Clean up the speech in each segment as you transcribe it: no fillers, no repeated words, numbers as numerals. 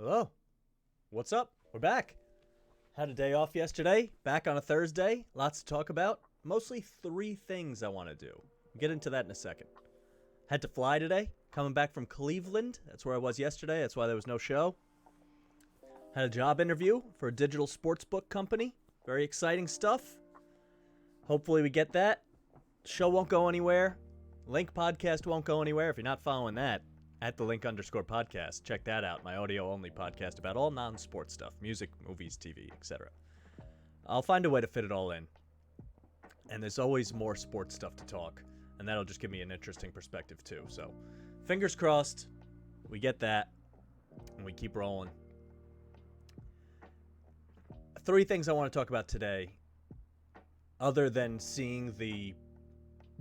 Hello. What's up? We're back. Had a day off yesterday. Back on a Thursday. Lots to talk about. Mostly 3 things I want to do. We'll get into that in a second. Had to fly today. Coming back from Cleveland. That's where I was yesterday. That's why there was no show. Had a job interview for a digital sportsbook company. Very exciting stuff. Hopefully we get that. Show won't go anywhere. Link podcast won't go anywhere. If you're not following that, at the link_podcast. Check that out. My audio-only podcast about all non-sports stuff. Music, movies, TV, etc. I'll find a way to fit it all in. And there's always more sports stuff to talk. And that'll just give me an interesting perspective too. So, fingers crossed. We get that. And we keep rolling. 3 things I want to talk about today. Other than seeing the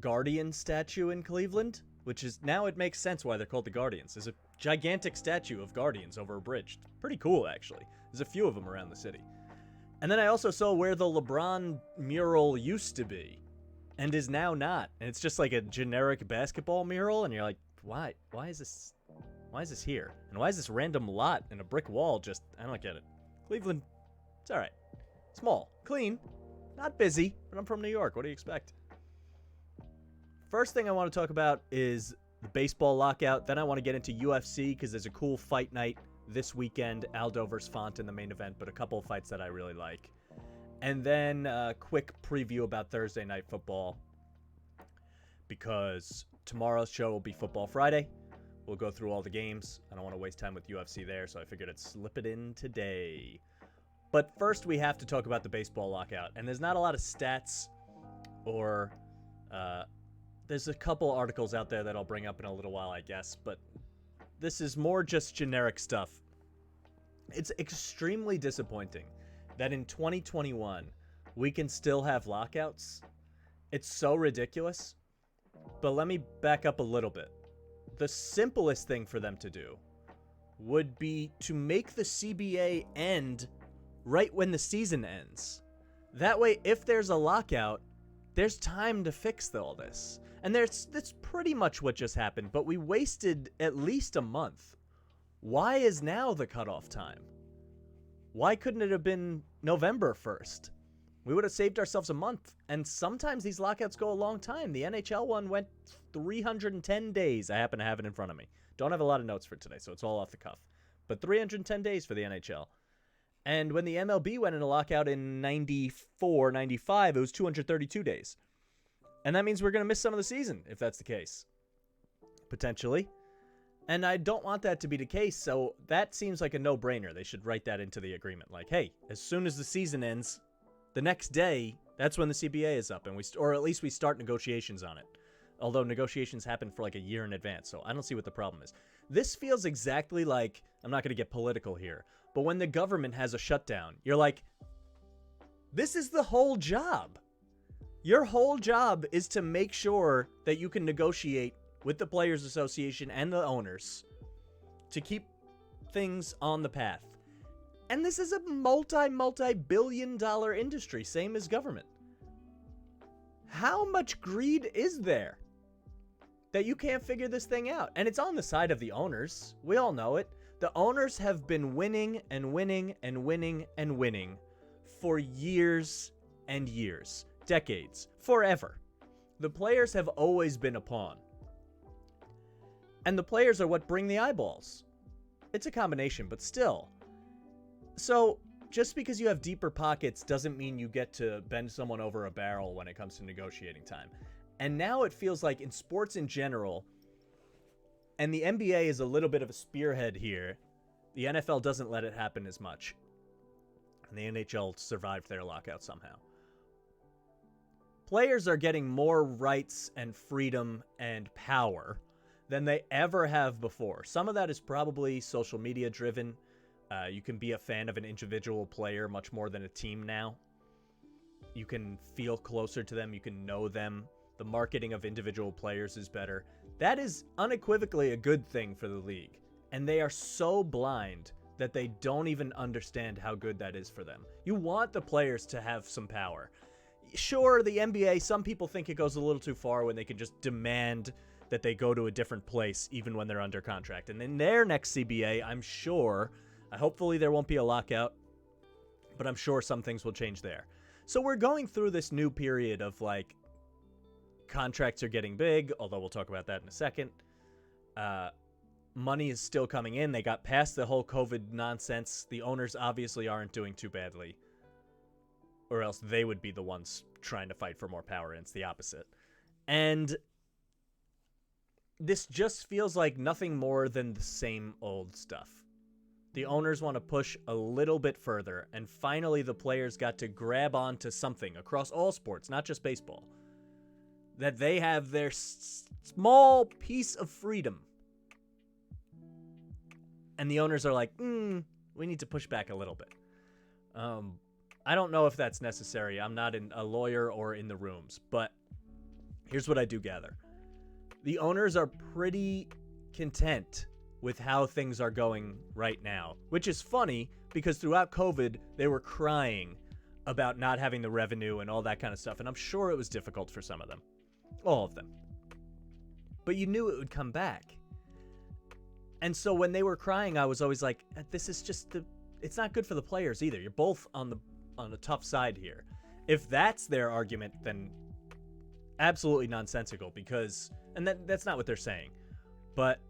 Guardian statue in Cleveland. Which is, now it makes sense why they're called the Guardians. There's a gigantic statue of Guardians over a bridge. Pretty cool, actually. There's a few of them around the city. And then I also saw where the LeBron mural used to be. And is now not. And it's just like a generic basketball mural. And you're like, why? Why is this here? And why is this random lot in a brick wall just, I don't get it. Cleveland, it's alright. Small, clean, not busy, but I'm from New York. What do you expect? First thing I want to talk about is the baseball lockout. Then I want to get into UFC because there's a cool fight night this weekend. Aldo versus Font in the main event, but a couple of fights that I really like. And then a quick preview about Thursday Night Football because tomorrow's show will be Football Friday. We'll go through all the games. I don't want to waste time with UFC there, so I figured I'd slip it in today. But first we have to talk about the baseball lockout. And there's not a lot of stats or there's a couple articles out there that I'll bring up in a little while, I guess, but this is more just generic stuff. It's extremely disappointing that in 2021 we can still have lockouts. It's so ridiculous. But let me back up a little bit. The simplest thing for them to do would be to make the CBA end right when the season ends. That way, if there's a lockout, there's time to fix all this. And that's pretty much what just happened, but we wasted at least a month. Why is now the cutoff time? Why couldn't it have been November 1st? We would have saved ourselves a month, and sometimes these lockouts go a long time. The NHL one went 310 days. I happen to have it in front of me. Don't have a lot of notes for today, so it's all off the cuff. But 310 days for the NHL. And when the MLB went into lockout in 94, 95, it was 232 days. And that means we're going to miss some of the season, if that's the case. Potentially. And I don't want that to be the case, so that seems like a no-brainer. They should write that into the agreement. Like, hey, as soon as the season ends, the next day, that's when the CBA is up, and or at least we start negotiations on it. Although negotiations happen for like a year in advance, so I don't see what the problem is. This feels exactly like, I'm not going to get political here, but when the government has a shutdown, you're like, this is the whole job. Your whole job is to make sure that you can negotiate with the Players Association and the owners to keep things on the path. And this is a multi-billion-dollar industry, same as government. How much greed is there that you can't figure this thing out? And it's on the side of the owners. We all know it. The owners have been winning and winning and winning and winning for years and years. Decades. Forever. The players have always been a pawn. And the players are what bring the eyeballs. It's a combination, but still. So, just because you have deeper pockets doesn't mean you get to bend someone over a barrel when it comes to negotiating time. And now it feels like in sports in general, and the NBA is a little bit of a spearhead here, the NFL doesn't let it happen as much. And the NHL survived their lockout somehow. Players are getting more rights and freedom and power than they ever have before. Some of that is probably social media driven. You can be a fan of an individual player much more than a team now. You can feel closer to them. You can know them. The marketing of individual players is better. That is unequivocally a good thing for the league. And they are so blind that they don't even understand how good that is for them. You want the players to have some power. Sure, the NBA, some people think it goes a little too far when they can just demand that they go to a different place even when they're under contract. And in their next CBA, I'm sure Hopefully there won't be a lockout, but I'm sure some things will change there. So we're going through this new period of like contracts are getting big, although we'll talk about that in a second. Money is still coming in. They got past the whole COVID nonsense. The owners obviously aren't doing too badly, or else they would be the ones trying to fight for more power, and it's the opposite. And this just feels like nothing more than the same old stuff. The owners want to push a little bit further, and finally the players got to grab onto something across all sports, not just baseball, that they have their small piece of freedom. And the owners are like, we need to push back a little bit. I don't know if that's necessary. I'm not a lawyer or in the rooms, but here's what I do gather. The owners are pretty content with how things are going right now, which is funny because throughout COVID, they were crying about not having the revenue and all that kind of stuff. And I'm sure it was difficult for some of them, all of them. But you knew it would come back. And so when they were crying, I was always like, this is just it's not good for the players either. You're both on the tough side here. If that's their argument, then absolutely nonsensical and that's not what they're saying. But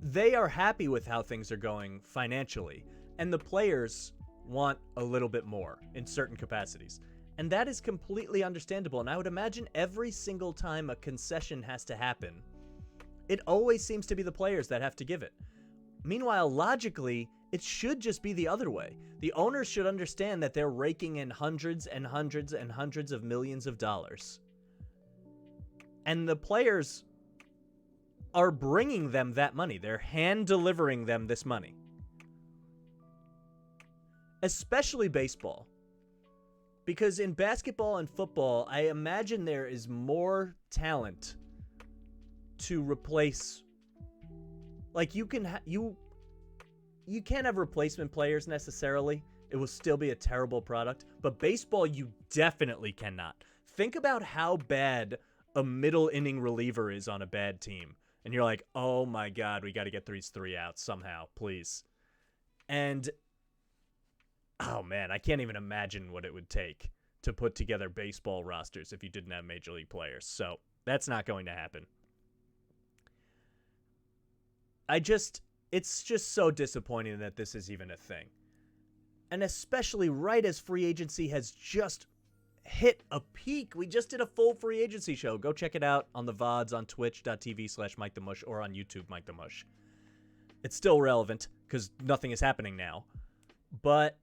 they are happy with how things are going financially, and the players want a little bit more in certain capacities. And that is completely understandable, and I would imagine every single time a concession has to happen, it always seems to be the players that have to give it. Meanwhile, logically, it should just be the other way. The owners should understand that they're raking in hundreds and hundreds and hundreds of millions of dollars. And the players are bringing them that money. They're hand-delivering them this money. Especially baseball. Because in basketball and football, I imagine there is more talent to replace. Like, you can't have replacement players necessarily. It will still be a terrible product. But baseball, you definitely cannot. Think about how bad a middle inning reliever is on a bad team. And you're like, oh my God, we got to get these 3 outs somehow, please. And, oh man, I can't even imagine what it would take to put together baseball rosters if you didn't have major league players. So that's not going to happen. It's just so disappointing that this is even a thing. And especially right as free agency has just hit a peak. We just did a full free agency show. Go check it out on the VODs on twitch.tv/MikeTheMush or on YouTube, MikeTheMush. It's still relevant because nothing is happening now. But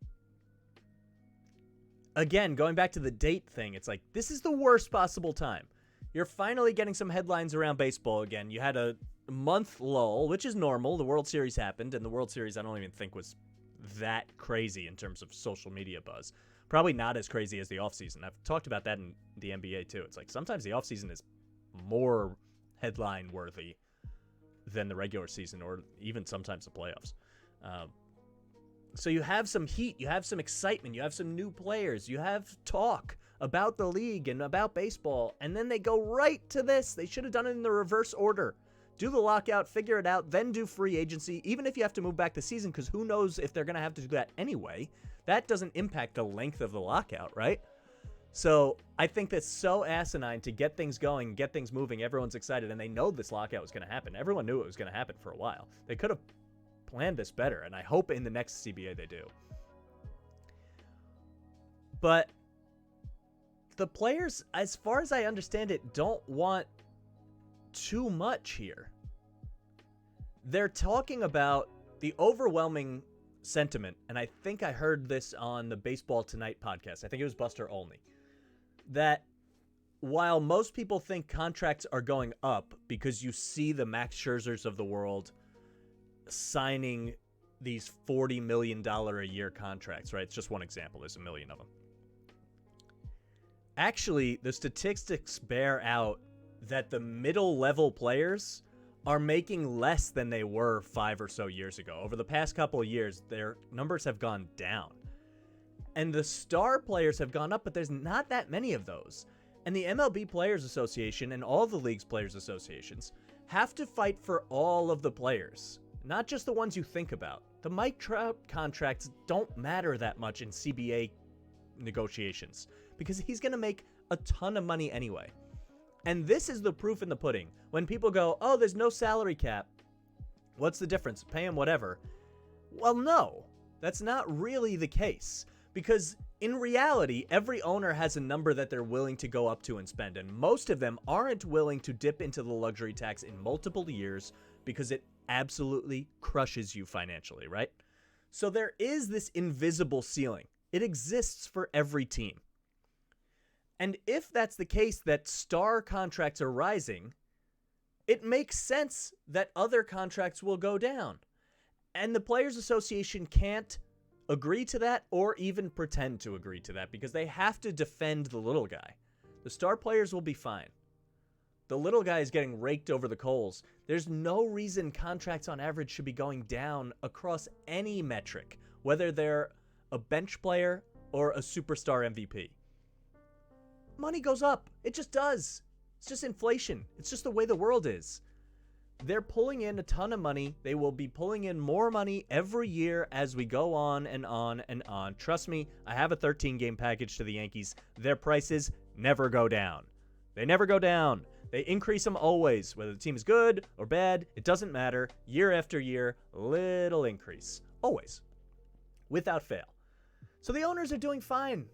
again, going back to the date thing, it's like, this is the worst possible time. You're finally getting some headlines around baseball again. You had a month lull, which is normal. The World Series happened, and the World Series I don't even think was that crazy in terms of social media buzz. Probably not as crazy as the offseason. I've talked about that in the NBA too. It's like sometimes the offseason is more headline worthy than the regular season, or even sometimes the playoffs. So you have some heat, you have some excitement, you have some new players, you have talk about the league and about baseball, and then they go right to this. They should have done it in the reverse order. Do the lockout, figure it out, then do free agency, even if you have to move back the season, because who knows if they're going to have to do that anyway. That doesn't impact the length of the lockout, right? So I think that's so asinine to get things going, get things moving. Everyone's excited, and they know this lockout was going to happen. Everyone knew it was going to happen for a while. They could have planned this better, and I hope in the next CBA they do. But the players, as far as I understand it, don't want too much here. They're talking about the overwhelming sentiment, and I think I heard this on the Baseball Tonight podcast. I think it was Buster Olney. That while most people think contracts are going up because you see the Max Scherzers of the world signing these $40 million a year contracts, right? It's just one example. There's a million of them. Actually, the statistics bear out that the middle level players are making less than they were 5 or so years ago. Over the past couple of years, their numbers have gone down. And the star players have gone up, but there's not that many of those. And the MLB Players Association and all the league's players associations have to fight for all of the players, not just the ones you think about. The Mike Trout contracts don't matter that much in CBA negotiations because he's going to make a ton of money anyway. And this is the proof in the pudding. When people go, oh, there's no salary cap, what's the difference? Pay him whatever. Well, no, that's not really the case. Because in reality, every owner has a number that they're willing to go up to and spend. And most of them aren't willing to dip into the luxury tax in multiple years because it absolutely crushes you financially, right? So there is this invisible ceiling. It exists for every team. And if that's the case, that star contracts are rising, it makes sense that other contracts will go down. And the Players Association can't agree to that or even pretend to agree to that because they have to defend the little guy. The star players will be fine. The little guy is getting raked over the coals. There's no reason contracts on average should be going down across any metric, whether they're a bench player or a superstar MVP. Money goes up. It just does. It's just inflation. It's just the way the world is. They're pulling in a ton of money. They will be pulling in more money every year as we go on and on and on. Trust me, I have a 13-game package to the Yankees. Their prices never go down. They never go down. They increase them always. Whether the team is good or bad, it doesn't matter. Year after year, little increase. Always. Without fail. So the owners are doing fine.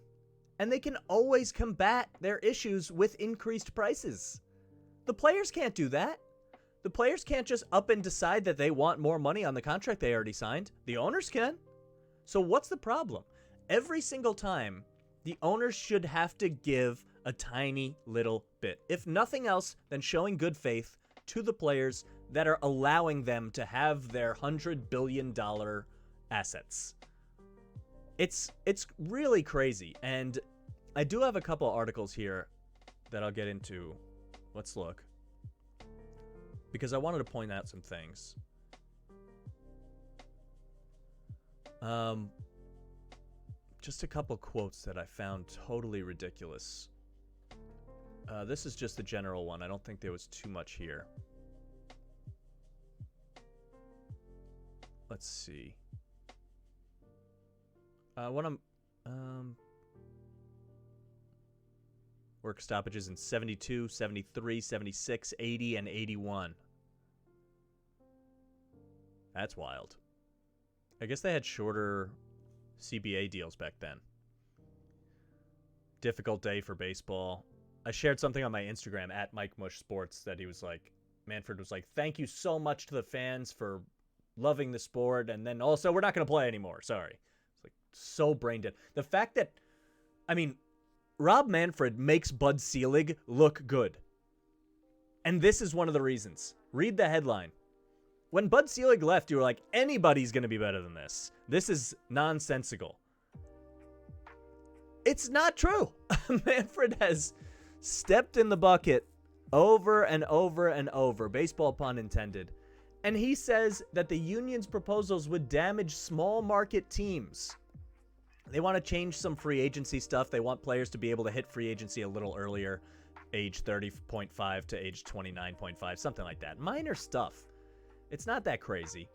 And they can always combat their issues with increased prices. The players can't do that. The players can't just up and decide that they want more money on the contract they already signed. The owners can. So what's the problem? Every single time, the owners should have to give a tiny little bit. If nothing else than showing good faith to the players that are allowing them to have their $100 billion assets. It's really crazy. And I do have a couple articles here that I'll get into. Let's look. Because I wanted to point out some things. Just a couple quotes that I found totally ridiculous. This is just the general one. I don't think there was too much here. Let's see. Work stoppages in 72, 73, 76, 80, and 81. That's wild. I guess they had shorter CBA deals back then. Difficult day for baseball. I shared something on my Instagram at MikeTheMush Sports that he was like, Manfred was like, thank you so much to the fans for loving the sport. And then also, we're not going to play anymore. Sorry. It's like so brain dead. The fact that, I mean, Rob Manfred makes Bud Selig look good. And this is one of the reasons. Read the headline. When Bud Selig left, you were like, anybody's going to be better than this. This is nonsensical. It's not true. Manfred has stepped in the bucket over and over and over. Baseball pun intended. And he says that the union's proposals would damage small market teams. They want to change some free agency stuff. They want players to be able to hit free agency a little earlier, age 30.5 to age 29.5, something like that. Minor stuff. It's not that crazy.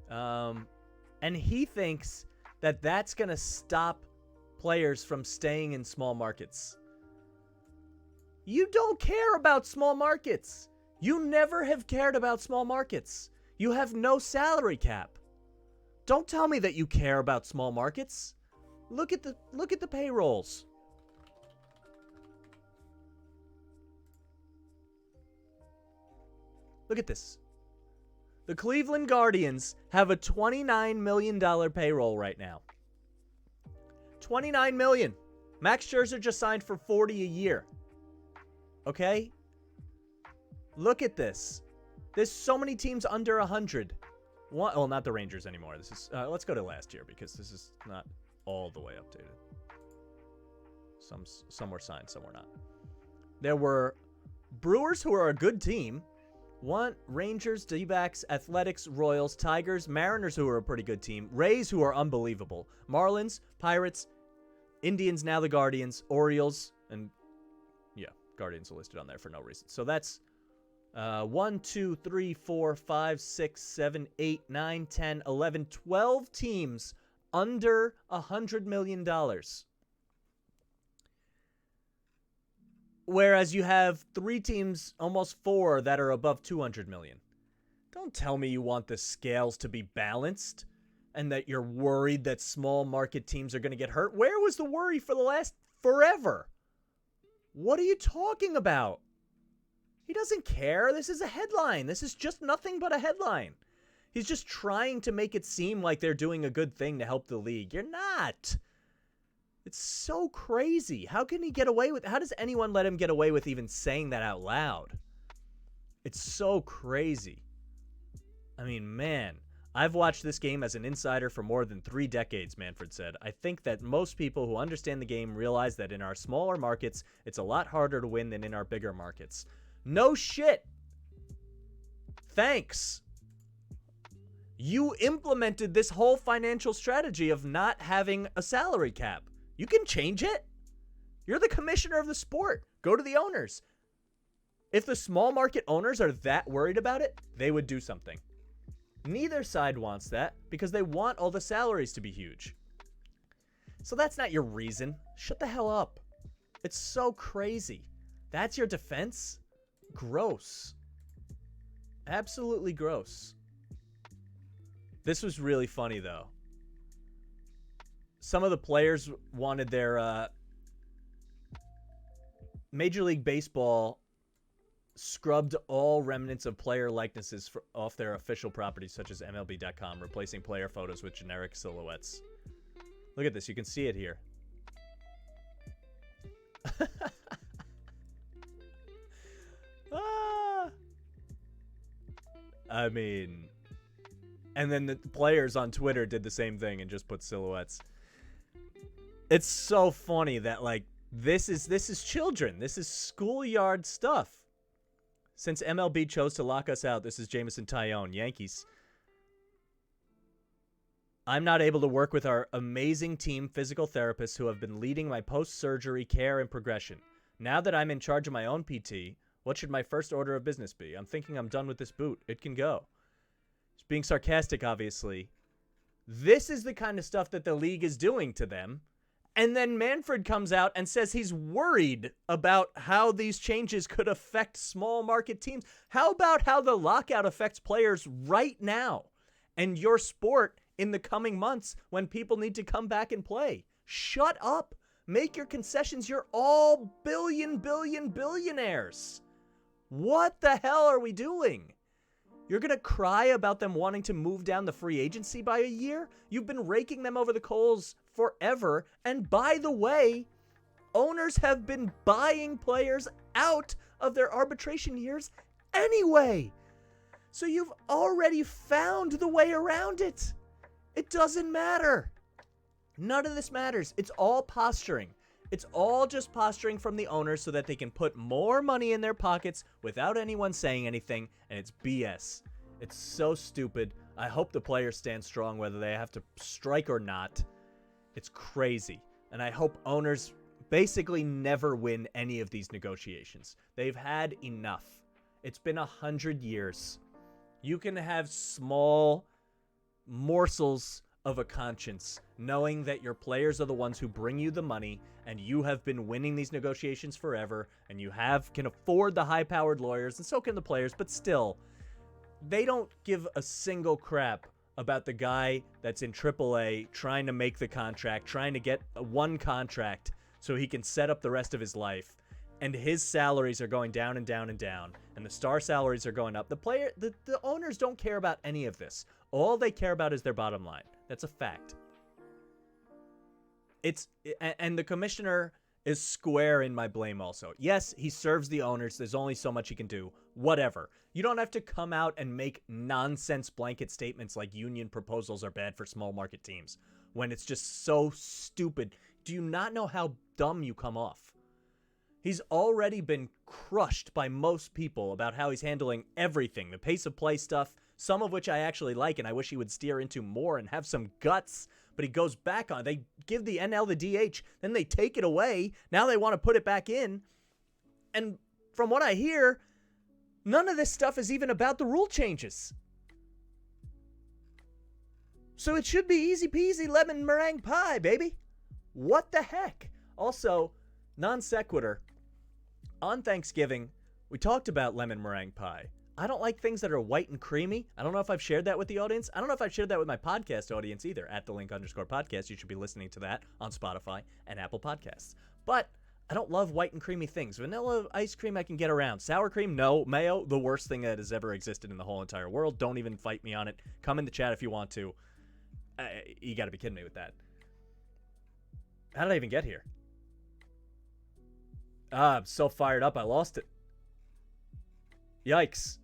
And he thinks that that's going to stop players from staying in small markets. You don't care about small markets. You never have cared about small markets. You have no salary cap. Don't tell me that you care about small markets. Look at the payrolls. Look at this. The Cleveland Guardians have a $29 million payroll right now. $29 million. Max Scherzer just signed for $40 a year. Okay? Look at this. There's so many teams under 100. Well, not the Rangers anymore. This is let's go to last year because this is not all the way updated. Some were signed, some were not. There were Brewers, who are a good team. Rangers, D-backs, Athletics, Royals, Tigers, Mariners, who are a pretty good team. Rays, who are unbelievable. Marlins, Pirates, Indians, now the Guardians, Orioles, and yeah, Guardians are listed on there for no reason. So that's 1, 2, 3, 4, 5, 6, 7, 8, 9, 10, 11, 12 teams under $100 million. Whereas you have 3 teams, almost 4, that are above 200 million. Don't tell me you want the scales to be balanced and that you're worried that small market teams are going to get hurt. Where was the worry for the last forever? What are you talking about? He doesn't care. This is a headline. This is just nothing but a headline. He's just trying to make it seem like they're doing a good thing to help the league. You're not. It's so crazy. How can he get away with? How does anyone let him get away with even saying that out loud? It's so crazy. I mean, man, I've watched this game as an insider for more than 3 decades, Manfred said. I think that most people who understand the game realize that in our smaller markets, it's a lot harder to win than in our bigger markets. No shit. Thanks. You implemented this whole financial strategy of not having a salary cap. You can change it. You're the commissioner of the sport. Go to the owners. If the small market owners are that worried about it, they would do something. Neither side wants that because they want all the salaries to be huge. So that's not your reason. Shut the hell up. It's so crazy. That's your defense? Gross. Absolutely gross. This was really funny, though. Some of the players wanted their Major League Baseball scrubbed all remnants of player likenesses off their official properties, such as MLB.com, replacing player photos with generic silhouettes. Look at this. You can see it here. I mean... And then the players on Twitter did the same thing and just put silhouettes. It's so funny that, like, this is children. This is schoolyard stuff. Since MLB chose to lock us out, this is Jameson Tyone, Yankees. I'm not able to work with our amazing team physical therapists who have been leading my post-surgery care and progression. Now that I'm in charge of my own PT, what should my first order of business be? I'm thinking I'm done with this boot. It can go. It's being sarcastic, obviously. This is the kind of stuff that the league is doing to them. And then Manfred comes out and says he's worried about how these changes could affect small market teams. How about how the lockout affects players right now and your sport in the coming months when people need to come back and play? Shut up. Make your concessions. You're all billionaires. What the hell are we doing? You're going to cry about them wanting to move down the free agency by a year? You've been raking them over the coals forever. And by the way, owners have been buying players out of their arbitration years anyway. So you've already found the way around it. It doesn't matter. None of this matters. It's all posturing. It's all just posturing from the owners so that they can put more money in their pockets without anyone saying anything, and it's BS. It's so stupid. I hope the players stand strong whether they have to strike or not. It's crazy. And I hope owners basically never win any of these negotiations. They've had enough. It's been 100 years. You can have small morsels of a conscience, knowing that your players are the ones who bring you the money, and you have been winning these negotiations forever, and you can afford the high-powered lawyers, and so can the players, but still, they don't give a single crap about the guy that's in AAA trying to make the contract, trying to get one contract so he can set up the rest of his life, and his salaries are going down and down and down, and the star salaries are going up. The owners don't care about any of this. All they care about is their bottom line. That's a fact. And the commissioner is square in my blame also. Yes, he serves the owners. There's only so much he can do. Whatever. You don't have to come out and make nonsense blanket statements like union proposals are bad for small market teams when it's just so stupid. Do you not know how dumb you come off? He's already been crushed by most people about how he's handling everything. The pace of play stuff, some of which I actually like and I wish he would steer into more and have some guts. But he goes back on. They give the NL the DH, then they take it away. Now they want to put it back in. And from what I hear, None of this stuff is even about the rule changes. So it should be easy peasy lemon meringue pie, baby. What the heck? Also, non sequitur. On Thanksgiving, we talked about lemon meringue pie. I don't like things that are white and creamy. I don't know if I've shared that with the audience. I don't know if I've shared that with my podcast audience either. At the link_podcast. You should be listening to that on Spotify and Apple Podcasts. But I don't love white and creamy things. Vanilla ice cream I can get around. Sour cream, no. Mayo, the worst thing that has ever existed in the whole entire world. Don't even fight me on it. Come in the chat if you want to. You got to be kidding me with that. How did I even get here? I'm so fired up I lost it. Yikes.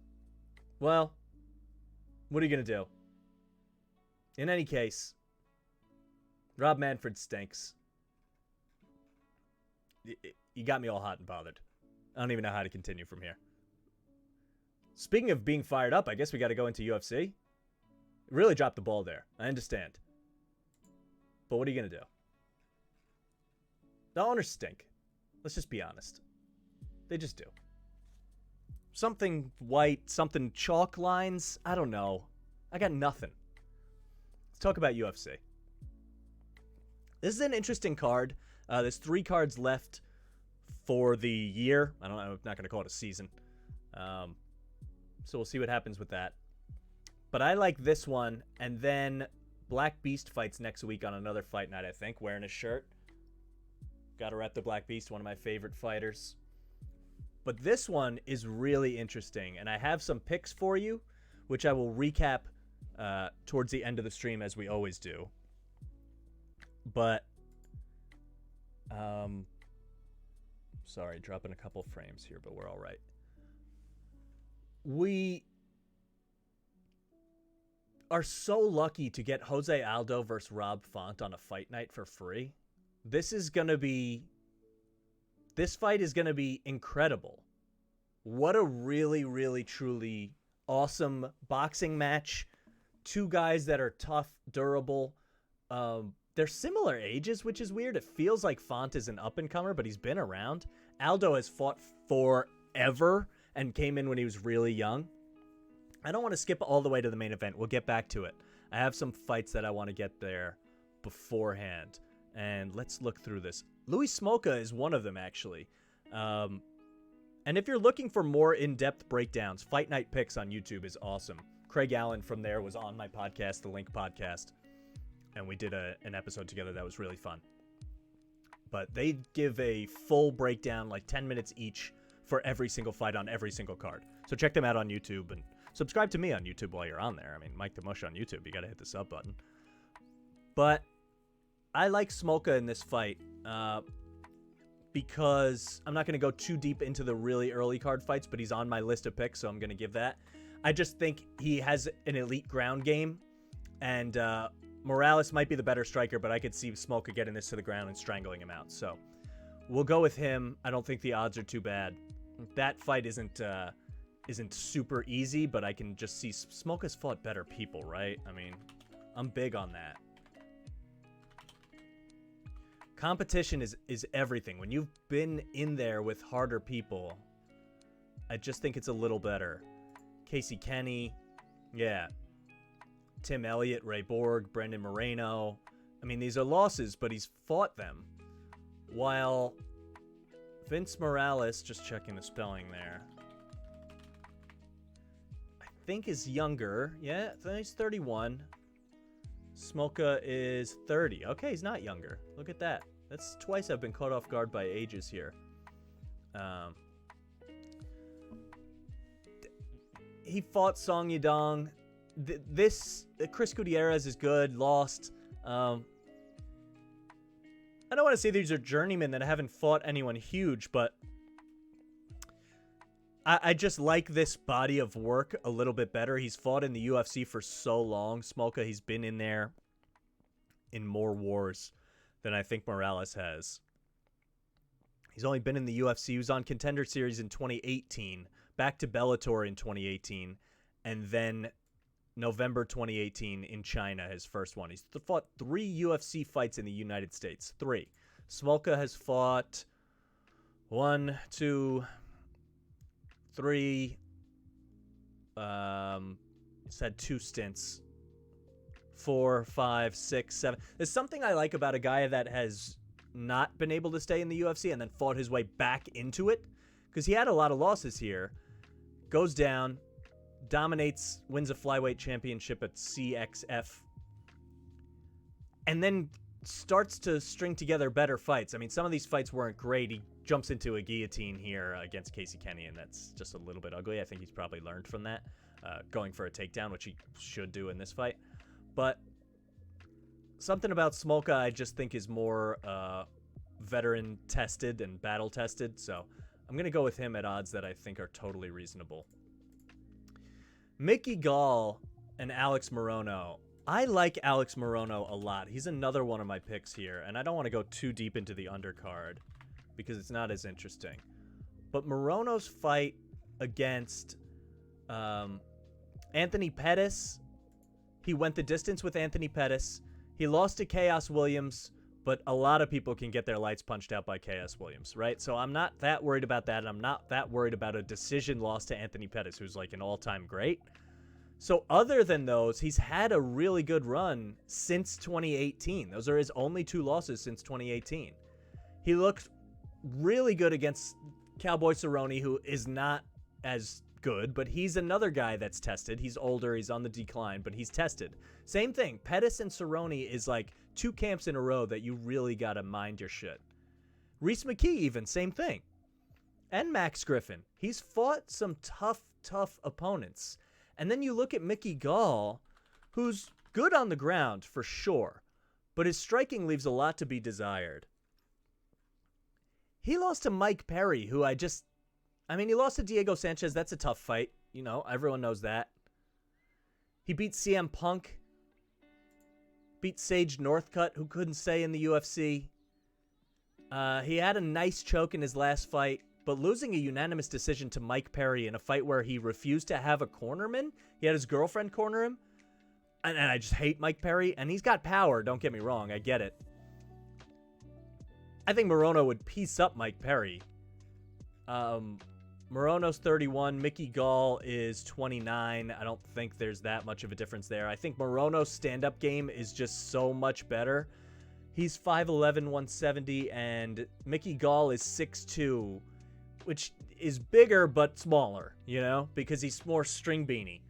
Well, what are you going to do? In any case, Rob Manfred stinks. You got me all hot and bothered. I don't even know how to continue from here. Speaking of being fired up, I guess we got to go into UFC. Really dropped the ball there. I understand. But what are you going to do? The owners stink. Let's just be honest. They just do. Something white, something chalk lines. I don't know. I got nothing. Let's talk about UFC. This is an interesting card. There's 3 cards left for the year. I'm not going to call it a season. So we'll see what happens with that. But I like this one. And then Black Beast fights next week on another fight night, I think, wearing his shirt. Got to rep the Black Beast, one of my favorite fighters. But this one is really interesting. And I have some picks for you, which I will recap towards the end of the stream, as we always do. But, sorry, dropping a couple frames here, but we're all right. We are so lucky to get Jose Aldo versus Rob Font on a fight night for free. This fight is going to be incredible. What a really, really, truly awesome boxing match. 2 guys that are tough, durable. They're similar ages, which is weird. It feels like Font is an up-and-comer, but he's been around. Aldo has fought forever and came in when he was really young. I don't want to skip all the way to the main event. We'll get back to it. I have some fights that I want to get there beforehand. And let's look through this. Louis Smolka is one of them, actually. And if you're looking for more in-depth breakdowns, Fight Night Picks on YouTube is awesome. Craig Allen from there was on my podcast, The Link Podcast. And we did an episode together that was really fun. But they give a full breakdown, like 10 minutes each, for every single fight on every single card. So check them out on YouTube and subscribe to me on YouTube while you're on there. I mean, MikeTheMush on YouTube. You got to hit the sub button. But I like Smolka in this fight because I'm not going to go too deep into the really early card fights, but he's on my list of picks, so I'm going to give that. I just think he has an elite ground game, and Morales might be the better striker, but I could see Smolka getting this to the ground and strangling him out. So we'll go with him. I don't think the odds are too bad. That fight isn't super easy, but I can just see Smolka's fought better people, right? I mean, I'm big on that. Competition is everything. When you've been in there with harder people, I just think it's a little better. Casey Kenny, yeah. Tim Elliott, Ray Borg, Brendan Moreno. I mean, these are losses, but he's fought them. While Vince Morales, just checking the spelling there, I think is younger. Yeah, he's 31. Smolka is 30. Okay, he's not younger. Look at that. That's twice I've been caught off guard by ages here. He fought Song Yadong. Chris Gutierrez is good. Lost. I don't want to say these are journeymen that haven't fought anyone huge, but I just like this body of work a little bit better. He's fought in the UFC for so long. Smolka, he's been in there in more wars than I think Morales has. He's only been in the UFC. He was on Contender Series in 2018, back to Bellator in 2018, and then November 2018 in China, his first one. He's fought 3 UFC fights in the United States. 3. Smolka has fought 1, 2, 3, He's had 2 stints. 4, 5, 6, 7. There's something I like about a guy that has not been able to stay in the UFC and then fought his way back into it, because he had a lot of losses here. Goes down, dominates, wins a flyweight championship at CXF, and then starts to string together better fights. I mean, some of these fights weren't great. He jumps into a guillotine here against Casey Kenny, and that's just a little bit ugly. I think he's probably learned from that, going for a takedown, which he should do in this fight. But something about Smolka I just think is more veteran tested and battle tested, so I'm going to go with him at odds that I think are totally reasonable. Mickey Gall and Alex Morono. I like Alex Morono a lot. He's another one of my picks here, and I don't want to go too deep into the undercard because it's not as interesting. But Morono's fight against Anthony Pettis, he went the distance with Anthony Pettis. He lost to Chaos Williams, but a lot of people can get their lights punched out by Chaos Williams, right? So I'm not that worried about that, and I'm not that worried about a decision loss to Anthony Pettis, who's like an all-time great. So other than those, he's had a really good run since 2018. Those are his only 2 losses since 2018. He looked really good against Cowboy Cerrone, who is not as good, but he's another guy that's tested. He's older, he's on the decline, but he's tested. Same thing. Pettis and Cerrone is like 2 camps in a row that you really got to mind your shit. Reese McKee even, same thing. And Max Griffin. He's fought some tough opponents. And then you look at Mickey Gall, who's good on the ground for sure, but his striking leaves a lot to be desired. He lost to Mike Perry, who he lost to Diego Sanchez. That's a tough fight. You know, everyone knows that. He beat CM Punk. Beat Sage Northcutt, who couldn't stay in the UFC. He had a nice choke in his last fight, but losing a unanimous decision to Mike Perry in a fight where he refused to have a cornerman. He had his girlfriend corner him. And I just hate Mike Perry. And he's got power, don't get me wrong. I get it. I think Morono would piece up Mike Perry. Morono's 31. Mickey Gall is 29. I don't think there's that much of a difference there. I think Morono's stand-up game is just so much better. He's 5'11", 170, and Mickey Gall is 6'2", which is bigger but smaller, you know, because he's more string beanie.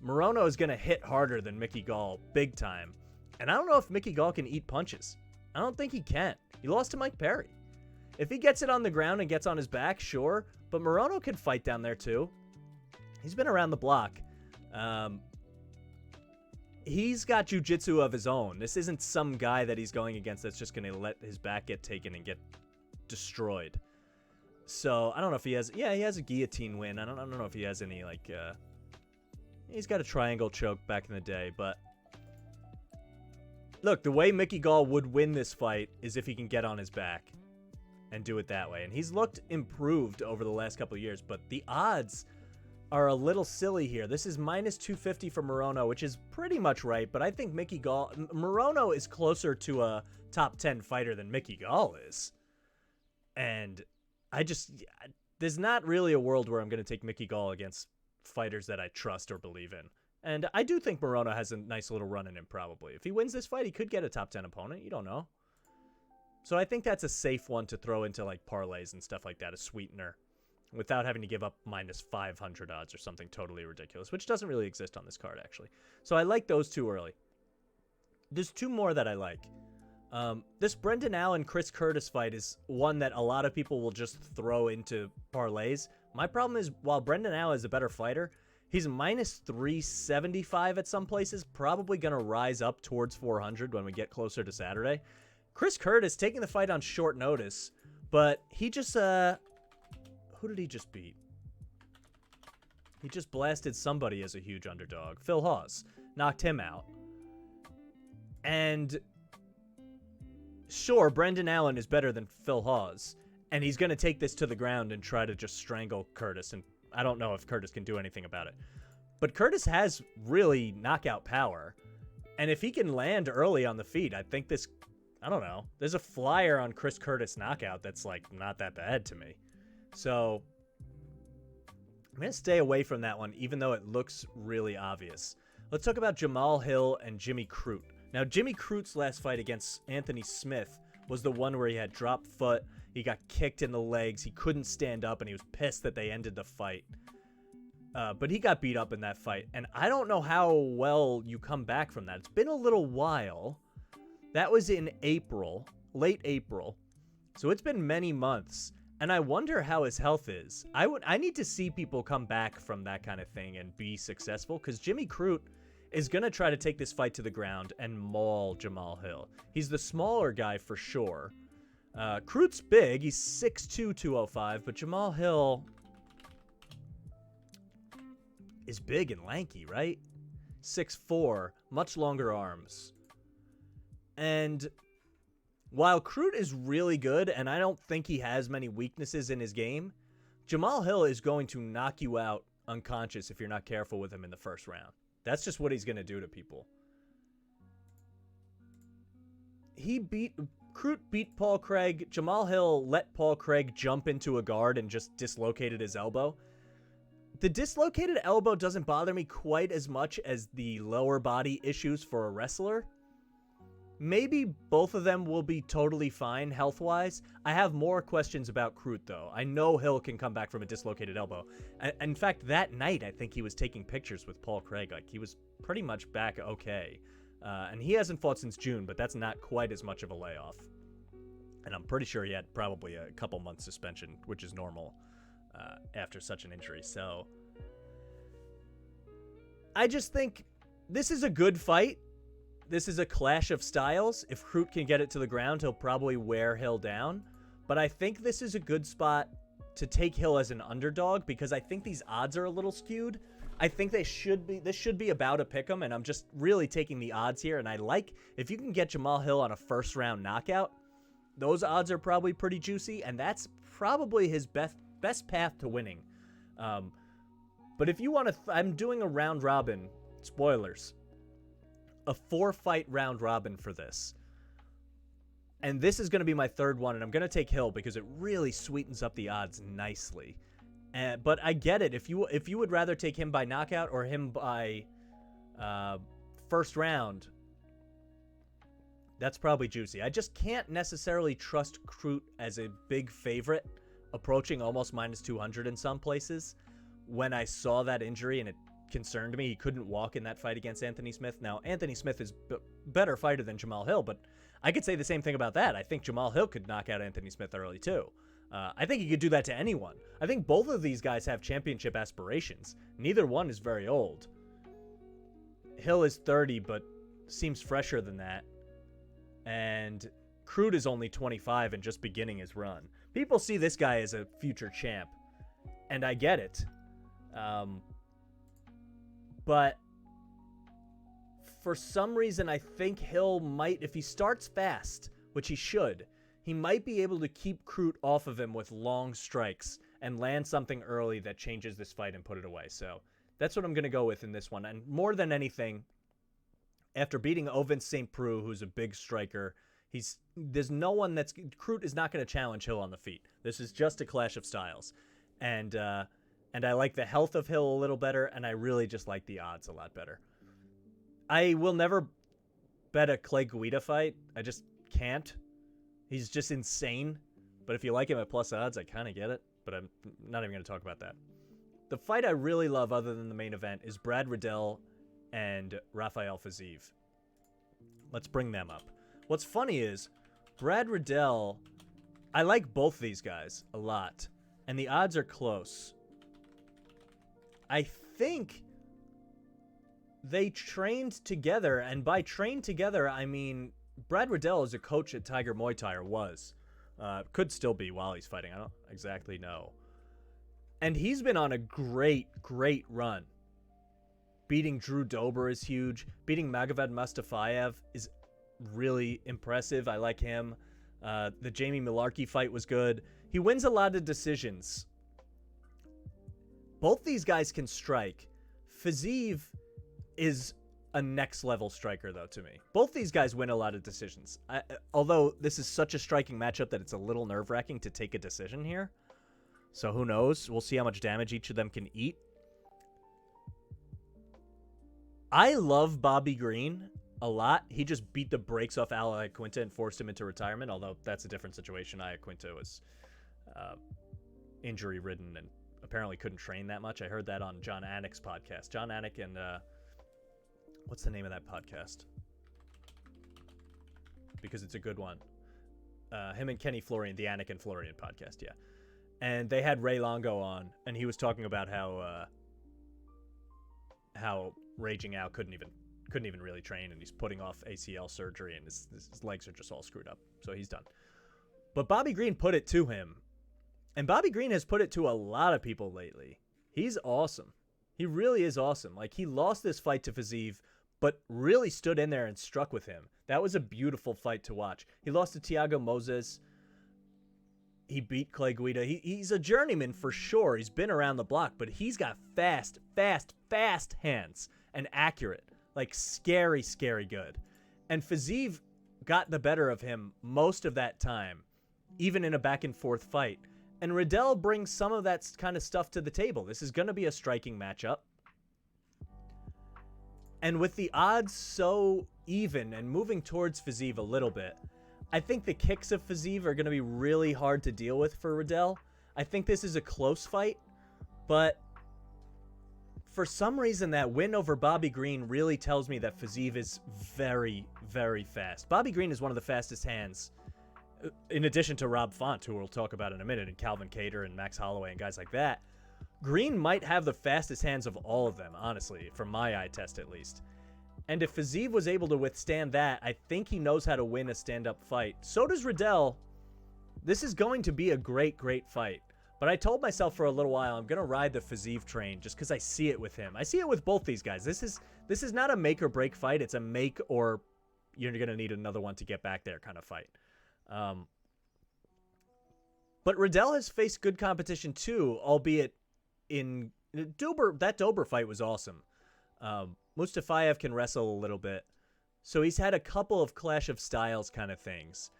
Morono is going to hit harder than Mickey Gall big time. And I don't know if Mickey Gall can eat punches. I don't think he can. He lost to Mike Perry. If he gets it on the ground and gets on his back, sure. But Morono can fight down there too. He's been around the block. He's got jiu-jitsu of his own. This isn't some guy that he's going against that's just going to let his back get taken and get destroyed. So, I don't know if he has... Yeah, he has a guillotine win. I don't know if he has any, like... He's got a triangle choke back in the day, but... Look, the way Mickey Gall would win this fight is if he can get on his back and do it that way. And he's looked improved over the last couple of years, but the odds are a little silly here. This is minus 250 for Morono, which is pretty much right, but I think Mickey Gall... Morono is closer to a top 10 fighter than Mickey Gall is. And there's not really a world where I'm going to take Mickey Gall against fighters that I trust or believe in. And I do think Morono has a nice little run in him, probably. If he wins this fight, he could get a top 10 opponent. You don't know. So I think that's a safe one to throw into like parlays and stuff like that, a sweetener, without having to give up minus 500 odds or something totally ridiculous, which doesn't really exist on this card, actually. So I like those 2 early. There's 2 more that I like. This Brendan Allen-Chris Curtis fight is one that a lot of people will just throw into parlays. My problem is, while Brendan Allen is a better fighter, he's minus 375 at some places, probably going to rise up towards 400 when we get closer to Saturday. Chris Curtis taking the fight on short notice, but he just, who did he just beat? He just blasted somebody as a huge underdog. Phil Hawes knocked him out. And sure, Brendan Allen is better than Phil Hawes, and he's going to take this to the ground and try to just strangle Curtis, and I don't know if Curtis can do anything about it. But Curtis has really knockout power, and if he can land early on the feet, I think this, I don't know, there's a flyer on Chris Curtis knockout that's like not that bad to me. So I'm going to stay away from that one, even though it looks really obvious. Let's talk about Jamal Hill and Jimmy Croot. Now, Jimmy Croot's last fight against Anthony Smith was the one where he had dropped foot, he got kicked in the legs, he couldn't stand up, and he was pissed that they ended the fight. But he got beat up in that fight, and I don't know how well you come back from that. It's been a little while. That was in April, late April, so it's been many months, and I wonder how his health is. I need to see people come back from that kind of thing and be successful, because Jimmy Croot is going to try to take this fight to the ground and maul Jamal Hill. He's the smaller guy for sure. Croot's big. He's 6'2", 205, but Jamal Hill is big and lanky, right? 6'4", much longer arms. And while Croot is really good, and I don't think he has many weaknesses in his game, Jamal Hill is going to knock you out unconscious if you're not careful with him in the first round. That's just what he's going to do to people. Croot beat Paul Craig. Jamal Hill let Paul Craig jump into a guard and just dislocated his elbow. The dislocated elbow doesn't bother me quite as much as the lower body issues for a wrestler. Maybe both of them will be totally fine health-wise. I have more questions about Croot, though. I know Hill can come back from a dislocated elbow. In fact, that night, I think he was taking pictures with Paul Craig. Like, he was pretty much back okay. And he hasn't fought since June, but that's not quite as much of a layoff. And I'm pretty sure he had probably a couple months suspension, which is normal after such an injury. So I just think this is a good fight. This is a clash of styles. If Croot can get it to the ground, he'll probably wear Hill down. But I think this is a good spot to take Hill as an underdog because I think these odds are a little skewed. I think this should be about a pick'em, and I'm just really taking the odds here. And I like, if you can get Jamal Hill on a first-round knockout, those odds are probably pretty juicy, and that's probably his best path to winning. But if you want to, I'm doing a round robin, spoilers, a 4-fight round robin for this. And this is going to be my third one, and I'm going to take Hill because it really sweetens up the odds nicely. But I get it. If you would rather take him by knockout or him by first round, that's probably juicy. I just can't necessarily trust Croot as a big favorite, approaching almost minus 200 in some places. When I saw that injury and it concerned me, he couldn't walk in that fight against Anthony Smith. Now, Anthony Smith is a better fighter than Jamal Hill, but I could say the same thing about that. I think Jamal Hill could knock out Anthony Smith early, too. I think he could do that to anyone. I think both of these guys have championship aspirations. Neither one is very old. Hill is 30, but seems fresher than that. And Croot is only 25 and just beginning his run. People see this guy as a future champ, and I get it. But for some reason, I think Hill might, if he starts fast, which he should, he might be able to keep Croot off of him with long strikes and land something early that changes this fight and put it away. So that's what I'm going to go with in this one. And more than anything, after beating Ovince St. Preux, who's a big striker, there's no one that's, Croot is not going to challenge Hill on the feet. This is just a clash of styles. And I like the health of Hill a little better, and I really just like the odds a lot better. I will never bet a Clay Guida fight. I just can't. He's just insane. But if you like him at plus odds, I kind of get it. But I'm not even going to talk about that. The fight I really love other than the main event is Brad Riddell and Rafael Fazeev. Let's bring them up. What's funny is Brad Riddell, I like both these guys a lot. And the odds are close. I think they trained together, and by trained together, I mean Brad Riddell is a coach at Tiger Muay Thai, or was. Could still be while he's fighting. I don't exactly know. And he's been on a great, great run. Beating Drew Dober is huge. Beating Magomed Mustafayev is really impressive. I like him. The Jamie Malarkey fight was good. He wins a lot of decisions. Both these guys can strike. Fazeev is a next-level striker, though, to me. Both these guys win a lot of decisions. Although this is such a striking matchup that it's a little nerve-wracking to take a decision here. So who knows? We'll see how much damage each of them can eat. I love Bobby Green a lot. He just beat the brakes off Al Iaquinta and forced him into retirement, although that's a different situation. Iaquinta was injury-ridden and apparently couldn't train that much. I heard that on John Anik's podcast. John Anik and what's the name of that podcast? Because it's a good one. Him and Kenny Florian, the Anik and Florian podcast, yeah. And they had Ray Longo on, and he was talking about how Raging Al couldn't even really train, and he's putting off ACL surgery, and his legs are just all screwed up, so he's done. But Bobby Green put it to him, and Bobby Green has put it to a lot of people lately. He's awesome. He really is awesome. Like, he lost this fight to Fazeev, but really stood in there and struck with him. That was a beautiful fight to watch. He lost to Thiago Moses. He beat Clay Guida. He's a journeyman for sure. He's been around the block, but he's got fast hands and accurate. Like, scary, scary good. And Fazeev got the better of him most of that time, even in a back-and-forth fight. And Riddell brings some of that kind of stuff to the table. This is going to be a striking matchup. And with the odds so even and moving towards Fazeev a little bit, I think the kicks of Fazeev are going to be really hard to deal with for Riddell. I think this is a close fight, but for some reason that win over Bobby Green really tells me that Fazeev is very, very fast. Bobby Green is one of the fastest hands, in addition to Rob Font, who we'll talk about in a minute, and Calvin Kattar and Max Holloway and guys like that. Green might have the fastest hands of all of them, honestly, from my eye test at least. And if Fazeev was able to withstand that, I think he knows how to win a stand-up fight. So does Riddell. This is going to be a great, great fight. But I told myself for a little while I'm going to ride the Fazeev train just because I see it with him. I see it with both these guys. This is not a make or break fight. It's a make or you're going to need another one to get back there kind of fight. But Riddell has faced good competition too, albeit in Dober. That Dober fight was awesome. Mustafayev can wrestle a little bit. So he's had a couple of clash of styles kind of things.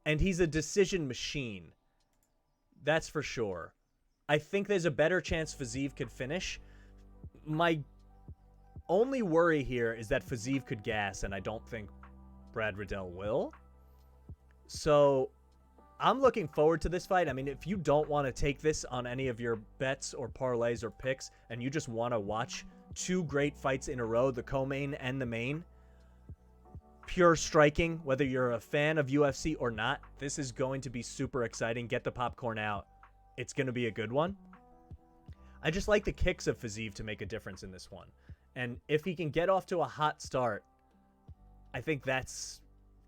And he's a decision machine. That's for sure. I think there's a better chance Fazeev could finish. My only worry here is that Fazeev could gas, and I don't think Brad Riddell will. So I'm looking forward to this fight. I mean, if you don't want to take this on any of your bets or parlays or picks, and you just want to watch two great fights in a row, the co-main and the main, pure striking, whether you're a fan of UFC or not, this is going to be super exciting. Get the popcorn out. It's going to be a good one. I just like the kicks of Fazeev to make a difference in this one. And if he can get off to a hot start, I think that's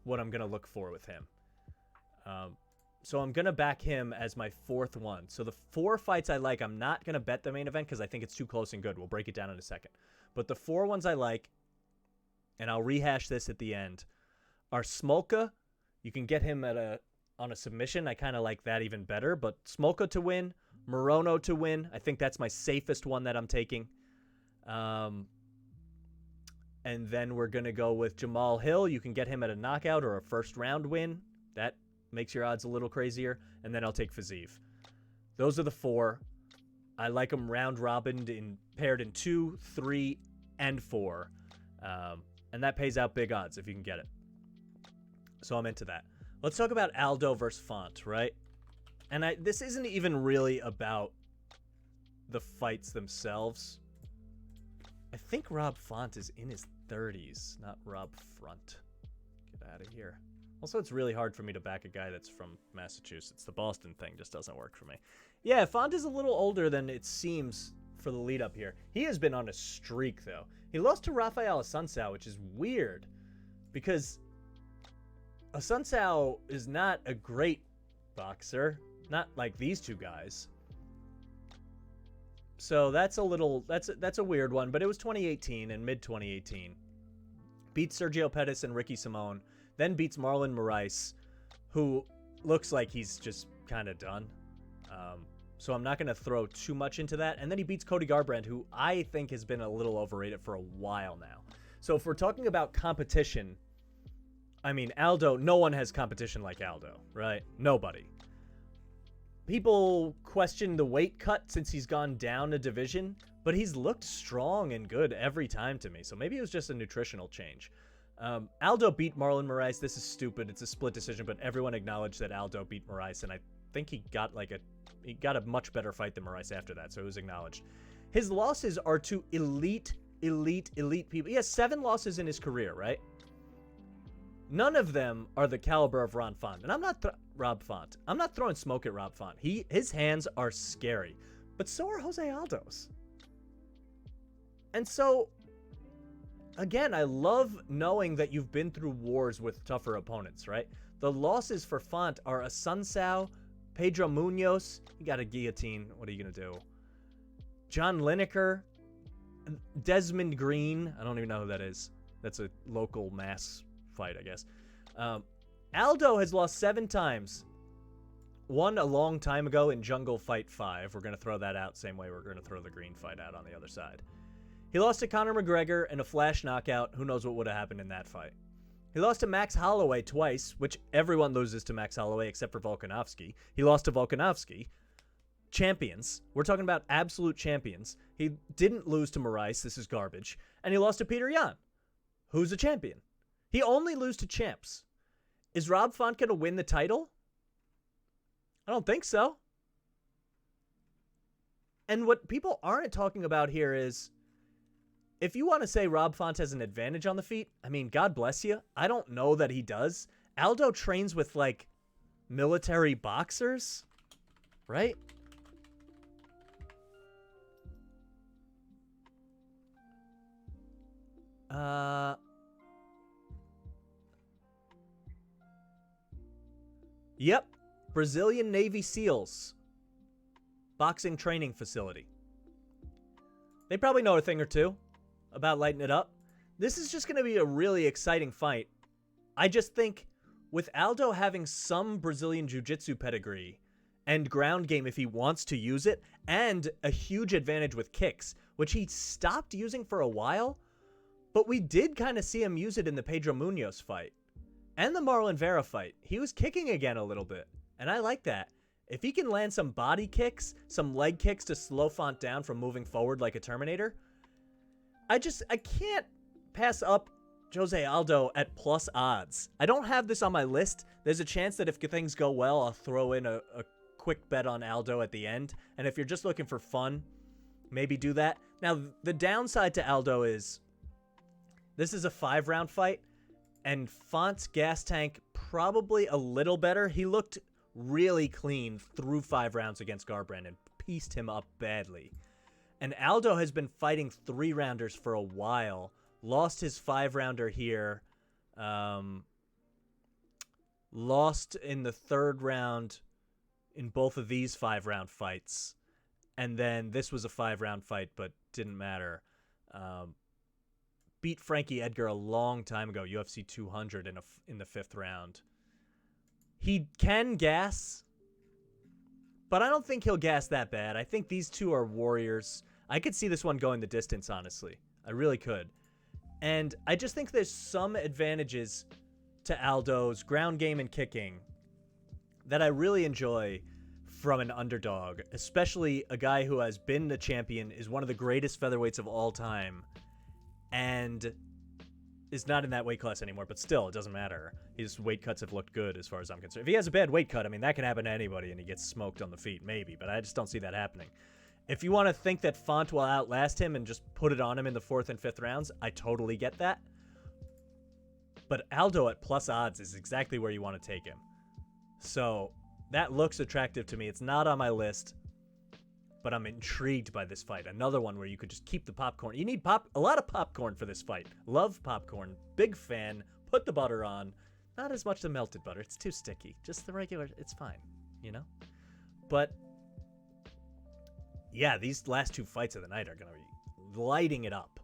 what I'm going to look for with him. So I'm going to back him as my fourth one. So the four fights I like, I'm not going to bet the main event because I think it's too close and good. We'll break it down in a second. But the four ones I like, and I'll rehash this at the end, are Smolka. You can get him on a submission. I kind of like that even better. But Smolka to win, Morono to win. I think that's my safest one that I'm taking. And then we're going to go with Jamal Hill. You can get him at a knockout or a first round win. That makes your odds a little crazier. And then I'll take Fazeev. Those are the four. I like them round robin paired in 2, 3, and 4. And that pays out big odds if you can get it. So I'm into that. Let's talk about Aldo versus Font, right? And this isn't even really about the fights themselves. I think Rob Font is in his 30s, not Rob Front. Get out of here. Also, it's really hard for me to back a guy that's from Massachusetts. The Boston thing just doesn't work for me. Yeah, Font is a little older than it seems for the lead up here. He has been on a streak, though. He lost to Rafael Asuncao, which is weird because Asuncao is not a great boxer, not like these two guys. So that's a weird one, but it was 2018 and mid 2018. Beats Sergio Pettis and Ricky Simone, then beats Marlon Moraes, who looks like he's just kind of done. So I'm not going to throw too much into that. And then he beats Cody Garbrandt, who I think has been a little overrated for a while now. So if we're talking about competition, I mean, Aldo, no one has competition like Aldo, right? Nobody. people question the weight cut since he's gone down a division, but he's looked strong and good every time to me. So maybe it was just a nutritional change. Aldo beat Marlon Moraes. This is stupid. It's a split decision, but everyone acknowledged that Aldo beat Moraes, and I think he got a much better fight than Moraes after that, so it was acknowledged. His losses are to elite people. He has 7 losses in his career, right? None of them are the caliber of Ron Font. And I'm not Rob Font. I'm not throwing smoke at Rob Font. His hands are scary. But so are Jose Aldo's. And so, again, I love knowing that you've been through wars with tougher opponents, right? The losses for Font are Asuncao, Pedro Munoz. You got a guillotine. What are you going to do? John Lineker, Desmond Green. I don't even know who that is. That's a local mass fight, I guess. Aldo has lost 7 times. One a long time ago in Jungle Fight 5. We're going to throw that out same way we're going to throw the Green fight out on the other side. He lost to Conor McGregor in a flash knockout. Who knows what would have happened in that fight. He lost to Max Holloway twice, which everyone loses to Max Holloway except for Volkanovski. He lost to Volkanovski. Champions. We're talking about absolute champions. He didn't lose to Moraes. This is garbage. And he lost to Peter Yan, who's a champion. He only loses to champs. Is Rob Font going to win the title? I don't think so. And what people aren't talking about here is, if you want to say Rob Font has an advantage on the feet, I mean, God bless you. I don't know that he does. Aldo trains with, like, military boxers, right? Yep. Brazilian Navy SEALs. Boxing training facility. They probably know a thing or two about lighting it up. This is just going to be a really exciting fight. I just think with Aldo having some Brazilian Jiu-Jitsu pedigree and ground game if he wants to use it, and a huge advantage with kicks, which he stopped using for a while, but we did kind of see him use it in the Pedro Munoz fight. And the Marlon Vera fight. He was kicking again a little bit. And I like that. If he can land some body kicks, some leg kicks to slow Font down from moving forward like a Terminator, I can't pass up Jose Aldo at plus odds. I don't have this on my list. There's a chance that if things go well, I'll throw in a quick bet on Aldo at the end. And if you're just looking for fun, maybe do that. Now, the downside to Aldo is this is a 5-round fight. And Font's gas tank probably a little better. He looked really clean through 5 rounds against Garbrandt and pieced him up badly. And Aldo has been fighting 3-rounders for a while. Lost his 5-rounder here. Lost in the 3rd round in both of these 5-round fights. And then this was a 5-round fight, but didn't matter. Beat Frankie Edgar a long time ago, UFC 200 in the 5th round. He can gas, but I don't think he'll gas that bad. I think these two are warriors. I could see this one going the distance, honestly. I really could. And I just think there's some advantages to Aldo's ground game and kicking that I really enjoy from an underdog, especially a guy who has been the champion, is one of the greatest featherweights of all time, and is not in that weight class anymore, but still, it doesn't matter. His weight cuts have looked good as far as I'm concerned. If he has a bad weight cut, I mean, that can happen to anybody and he gets smoked on the feet, maybe, but I just don't see that happening. If you want to think that Font will outlast him and just put it on him in the 4th and 5th rounds, I totally get that. But Aldo at plus odds is exactly where you want to take him. So that looks attractive to me. It's not on my list, but I'm intrigued by this fight. Another one where you could just keep the popcorn. You need a lot of popcorn for this fight. Love popcorn. Big fan. Put the butter on. Not as much the melted butter. It's too sticky. Just the regular. It's fine, you know? But yeah, these last 2 fights of the night are going to be lighting it up.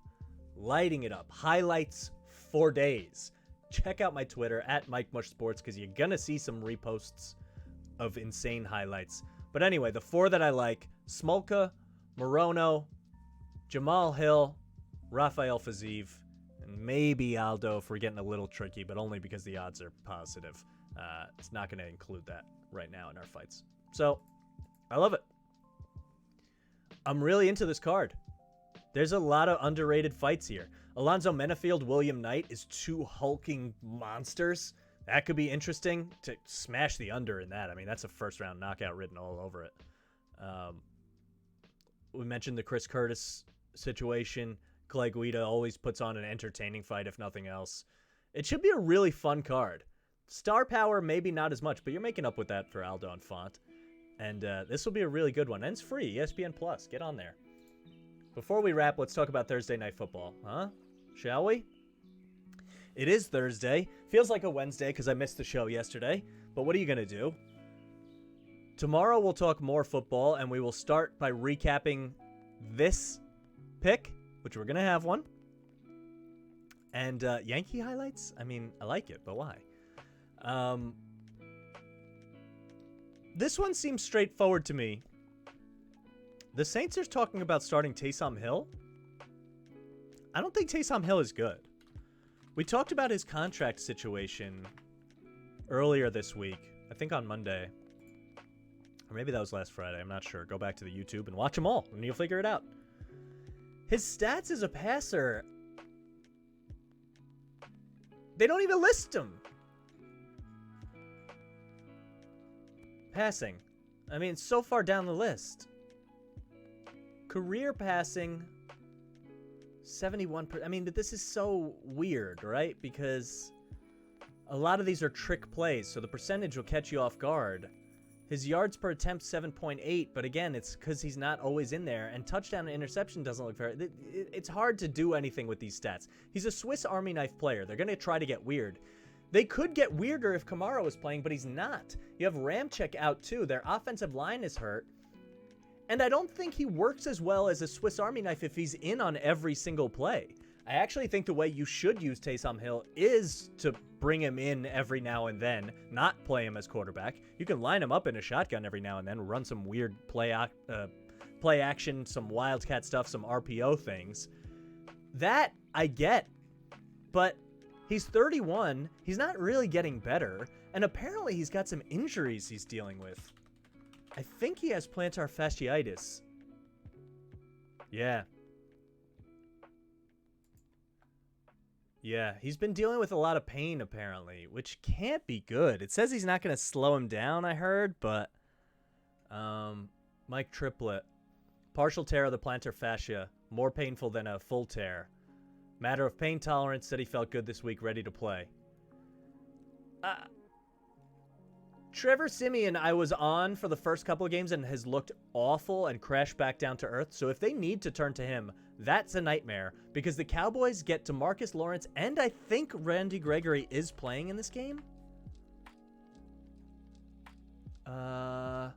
Lighting it up. Highlights for days. Check out my Twitter at MikeTheMush because you're going to see some reposts of insane highlights. But anyway, the 4 that I like: Smolka, Morono, Jamal Hill, Rafael Fazeev, and maybe Aldo if we're getting a little tricky, but only because the odds are positive. It's not going to include that right now in our fights. So I love it. I'm really into this card. There's a lot of underrated fights here. Alonzo Menafield, William Knight is two hulking monsters. That could be interesting to smash the under in that. I mean, that's a first-round knockout written all over it. We mentioned the Chris Curtis situation. Clay Guida always puts on an entertaining fight, if nothing else. It should be a really fun card. Star power, maybe not as much, but you're making up with that for Aldo and Font. And this will be a really good one. And it's free, ESPN Plus. Get on there. Before we wrap, let's talk about Thursday Night Football. Huh? Shall we? It is Thursday. Feels like a Wednesday because I missed the show yesterday. But what are you going to do? Tomorrow we'll talk more football, and we will start by recapping this pick, which we're going to have one. And Yankee highlights? I mean, I like it, but why? This one seems straightforward to me. The Saints are talking about starting Taysom Hill. I don't think Taysom Hill is good. We talked about his contract situation earlier this week. I think on Monday. Or maybe that was last Friday. I'm not sure. Go back to the YouTube and watch them all, and you'll figure it out. His stats as a passer, they don't even list him. Passing. I mean, so far down the list. Career passing, 71%. I mean, this is so weird, right? Because a lot of these are trick plays, so the percentage will catch you off guard. His yards per attempt, 7.8, but again, it's because he's not always in there, and touchdown and interception doesn't look very... It's hard to do anything with these stats. He's a Swiss Army knife player. They're going to try to get weird. They could get weirder if Kamara was playing, but he's not. You have Ramczyk out, too. Their offensive line is hurt. And I don't think he works as well as a Swiss Army knife if he's in on every single play. I actually think the way you should use Taysom Hill is to bring him in every now and then, not play him as quarterback. You can line him up in a shotgun every now and then, run some weird play action, some wildcat stuff, some RPO things. That I get, but he's 31. He's not really getting better, and apparently he's got some injuries he's dealing with. I think he has plantar fasciitis. Yeah. Yeah, he's been dealing with a lot of pain, apparently, which can't be good. It says he's not going to slow him down, I heard, but... Mike Triplett. Partial tear of the plantar fascia. More painful than a full tear. Matter of pain tolerance. Said he felt good this week, ready to play. Trevor Siemian, I was on for the first couple of games and has looked awful and crashed back down to earth. So if they need to turn to him, that's a nightmare because the Cowboys get DeMarcus Lawrence and I think Randy Gregory is playing in this game. And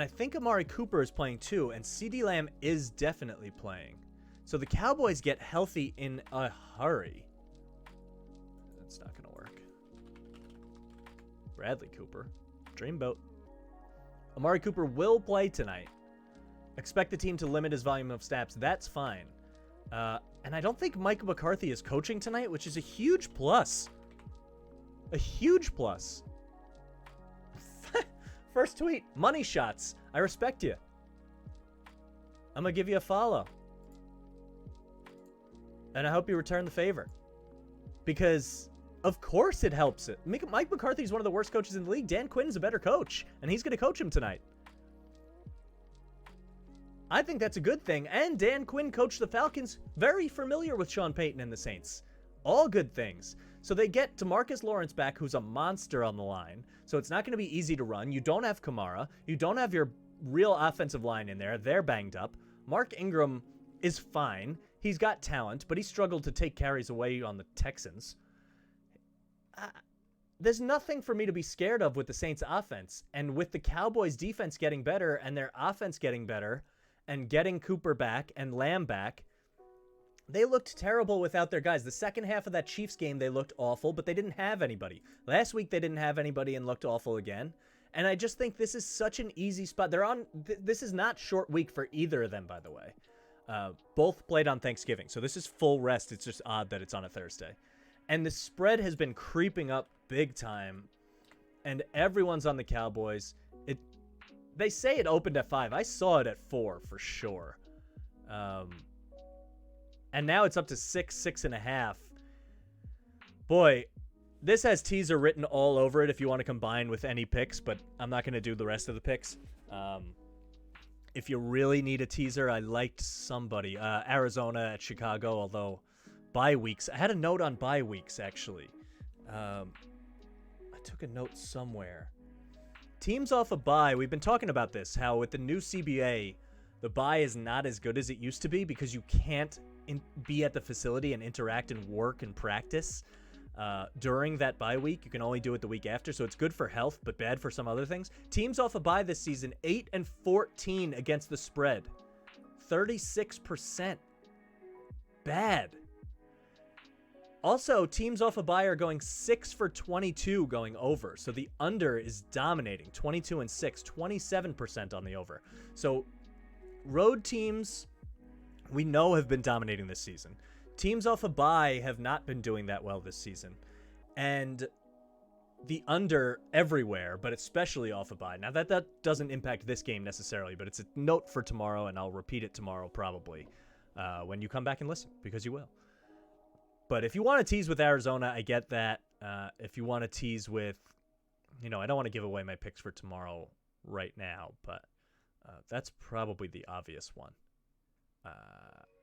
I think Amari Cooper is playing too, and CeeDee Lamb is definitely playing. So the Cowboys get healthy in a hurry. That's not going to work. Bradley Cooper. Dreamboat. Amari Cooper will play tonight. Expect the team to limit his volume of snaps. That's fine. And I don't think Mike McCarthy is coaching tonight, which is a huge plus. A huge plus. First tweet. Money shots. I respect you. I'm going to give you a follow. And I hope you return the favor. Because, of course it helps it. Mike McCarthy is one of the worst coaches in the league. Dan Quinn is a better coach. And he's going to coach him tonight. I think that's a good thing. And Dan Quinn coached the Falcons. Very familiar with Sean Payton and the Saints. All good things. So they get DeMarcus Lawrence back, who's a monster on the line. So it's not going to be easy to run. You don't have Kamara. You don't have your real offensive line in there. They're banged up. Mark Ingram is fine. He's got talent, but he struggled to take carries away on the Texans. There's nothing for me to be scared of with the Saints offense. And with the Cowboys defense getting better and their offense getting better and getting Cooper back and Lamb back, they looked terrible without their guys. The second half of that Chiefs game, they looked awful, but they didn't have anybody. Last week, they didn't have anybody and looked awful again. And I just think this is such an easy spot. They're on. This is not short week for either of them, by the way. Both played on Thanksgiving, so this is full rest. It's just odd that it's on a Thursday. And the spread has been creeping up big time. And everyone's on the Cowboys. They say it opened at 5. I saw it at 4 for sure. And now it's up to 6.5. Boy, this has teaser written all over it if you want to combine with any picks, but I'm not going to do the rest of the picks. If you really need a teaser, I liked somebody. Arizona at Chicago, although bye weeks. I had a note on bye weeks, actually. I took a note somewhere. Teams off a bye, we've been talking about this, how with the new CBA, the bye is not as good as it used to be because you can't be at the facility and interact and work and practice during that bye week. You can only do it the week after, so it's good for health but bad for some other things. Teams off a bye this season, 8-14 against the spread. 36%. Bad. Also, teams off a bye are going 6 for 22 going over. So the under is dominating. 22-6, 27% on the over. So road teams, we know, have been dominating this season. Teams off a bye have not been doing that well this season. And the under everywhere, but especially off a bye. Now, that doesn't impact this game necessarily, but it's a note for tomorrow, and I'll repeat it tomorrow probably when you come back and listen, because you will. But if you want to tease with Arizona, I get that. If you want to tease with, I don't want to give away my picks for tomorrow right now, but that's probably the obvious one.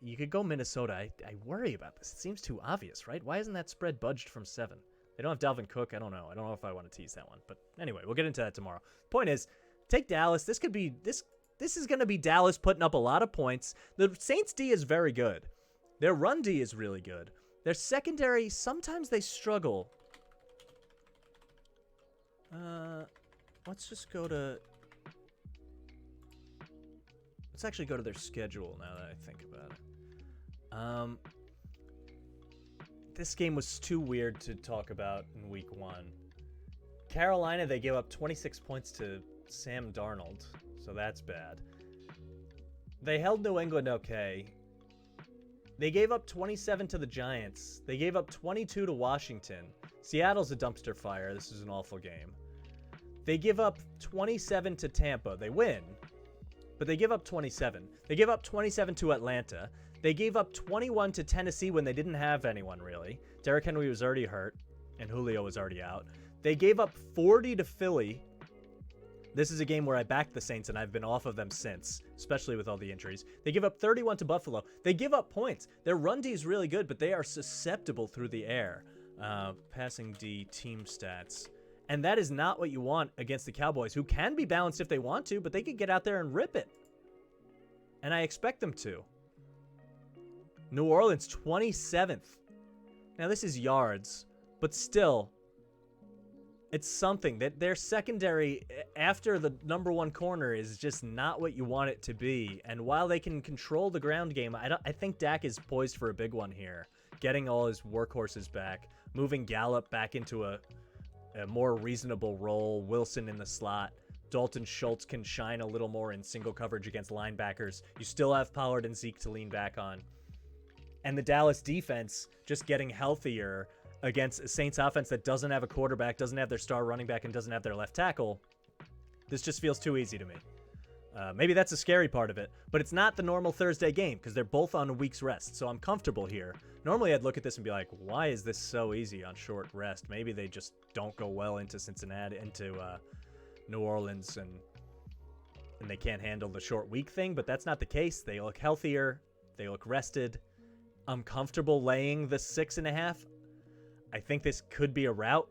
You could go Minnesota. I worry about this. It seems too obvious, right? Why isn't that spread budged from 7? They don't have Dalvin Cook. I don't know. I don't know if I want to tease that one. But anyway, we'll get into that tomorrow. Point is, take Dallas. This could be this is going to be Dallas putting up a lot of points. The Saints D is very good. Their run D is really good. Their secondary, sometimes they struggle. Let's just go to... Let's actually go to their schedule now that I think about it. This game was too weird to talk about in week 1. Carolina, they gave up 26 points to Sam Darnold, so that's bad. They held New England okay. They gave up 27 to the Giants. They gave up 22 to Washington. Seattle's a dumpster fire. This is an awful game. They give up 27 to Tampa. They win, but they give up 27. They give up 27 to Atlanta. They gave up 21 to Tennessee when they didn't have anyone, really. Derrick Henry was already hurt, and Julio was already out. They gave up 40 to Philly. This is a game where I backed the Saints, and I've been off of them since, especially with all the injuries. They give up 31 to Buffalo. They give up points. Their run D is really good, but they are susceptible through the air. Passing D, team stats. And that is not what you want against the Cowboys, who can be balanced if they want to, but they could get out there and rip it. And I expect them to. New Orleans, 27th. Now, this is yards, but still... It's something that their secondary after the number 1 corner is just not what you want it to be. And while they can control the ground game, I think Dak is poised for a big one here. Getting all his workhorses back, moving Gallup back into a more reasonable role, Wilson in the slot. Dalton Schultz can shine a little more in single coverage against linebackers. You still have Pollard and Zeke to lean back on. And the Dallas defense just getting healthier against a Saints offense that doesn't have a quarterback, doesn't have their star running back, and doesn't have their left tackle. This just feels too easy to me. Maybe that's a scary part of it, but it's not the normal Thursday game because they're both on a week's rest, so I'm comfortable here. Normally, I'd look at this and be like, why is this so easy on short rest? Maybe they just don't go well into Cincinnati, into New Orleans, and they can't handle the short week thing, but that's not the case. They look healthier. They look rested. I'm comfortable laying the 6.5. I think this could be a route,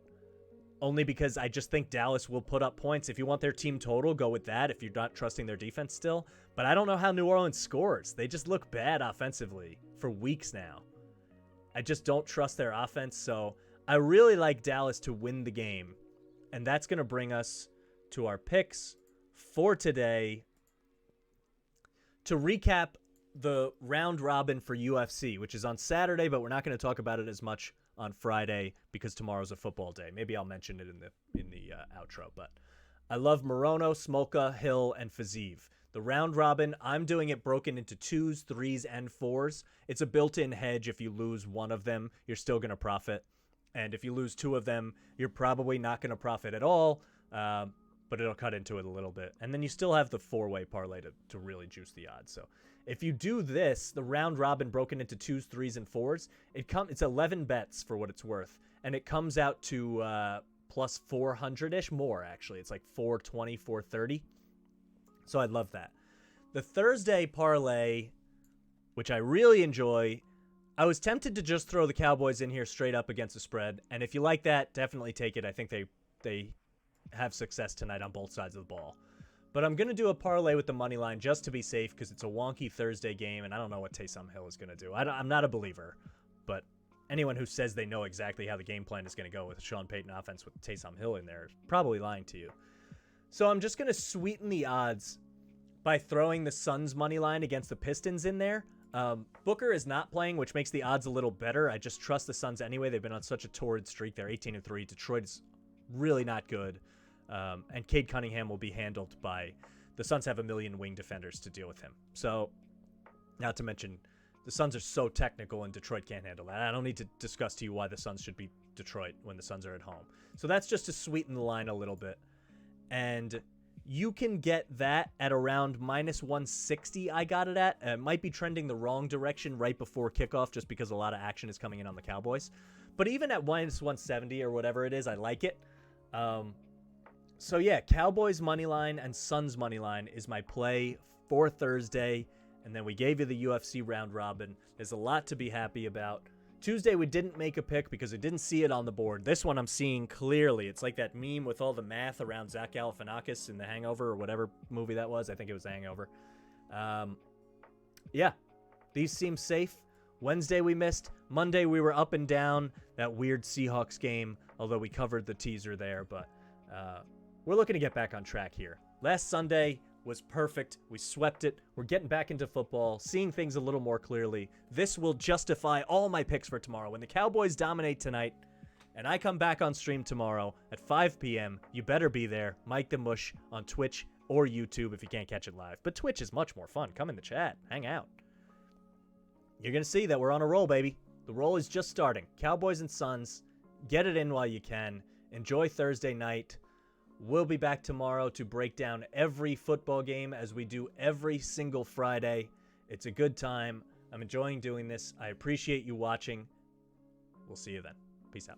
only because I just think Dallas will put up points. If you want their team total, go with that if you're not trusting their defense still. But I don't know how New Orleans scores. They just look bad offensively for weeks now. I just don't trust their offense, so I really like Dallas to win the game. And that's going to bring us to our picks for today. To recap the round robin for UFC, which is on Saturday, but we're not going to talk about it as much on Friday because tomorrow's a football day. Maybe I'll mention it in the outro, but I love Morono, Smolka, Hill, and Fazeev. The round robin, I'm doing it broken into 2s, 3s, and 4s. It's a built-in hedge. If you lose one of them, you're still going to profit. And if you lose 2 of them, you're probably not going to profit at all, but it'll cut into it a little bit. And then you still have the 4-way parlay to really juice the odds. So if you do this, the round robin broken into 2s, 3s, and 4s, it's 11 bets for what it's worth. And it comes out to plus 400-ish more, actually. It's like 420, 430. So I love that. The Thursday parlay, which I really enjoy, I was tempted to just throw the Cowboys in here straight up against the spread. And if you like that, definitely take it. I think they have success tonight on both sides of the ball. But I'm going to do a parlay with the money line just to be safe because it's a wonky Thursday game, and I don't know what Taysom Hill is going to do. I'm not a believer, but anyone who says they know exactly how the game plan is going to go with a Sean Payton offense with Taysom Hill in there is probably lying to you. So I'm just going to sweeten the odds by throwing the Suns money line against the Pistons in there. Booker is not playing, which makes the odds a little better. I just trust the Suns anyway. They've been on such a torrid streak. They're 18-3. Detroit is really not good. And Cade Cunningham will be handled by the Suns have a million wing defenders to deal with him. So, not to mention, the Suns are so technical and Detroit can't handle that. I don't need to discuss to you why the Suns should beat Detroit when the Suns are at home. So that's just to sweeten the line a little bit. And you can get that at around minus 160, I got it at. It might be trending the wrong direction right before kickoff just because a lot of action is coming in on the Cowboys. But even at minus 170 or whatever it is, I like it. So yeah, Cowboys money line and Suns money line is my play for Thursday. And then we gave you the UFC round robin. There's a lot to be happy about. Tuesday, we didn't make a pick because we didn't see it on the board. This one I'm seeing clearly. It's like that meme with all the math around Zach Galifianakis in The Hangover or whatever movie that was. I think it was The Hangover. Yeah, these seem safe. Wednesday we missed. Monday we were up and down. That weird Seahawks game, although we covered the teaser there. But we're looking to get back on track here. Last Sunday was perfect. We swept it. We're getting back into football, seeing things a little more clearly. This will justify all my picks for tomorrow. When the Cowboys dominate tonight and I come back on stream tomorrow at 5 p.m., you better be there. MikeTheMush on Twitch or YouTube if you can't catch it live. But Twitch is much more fun. Come in the chat. Hang out. You're going to see that we're on a roll, baby. The roll is just starting. Cowboys and Suns. Get it in while you can. Enjoy Thursday night. We'll be back tomorrow to break down every football game as we do every single Friday. It's a good time. I'm enjoying doing this. I appreciate you watching. We'll see you then. Peace out.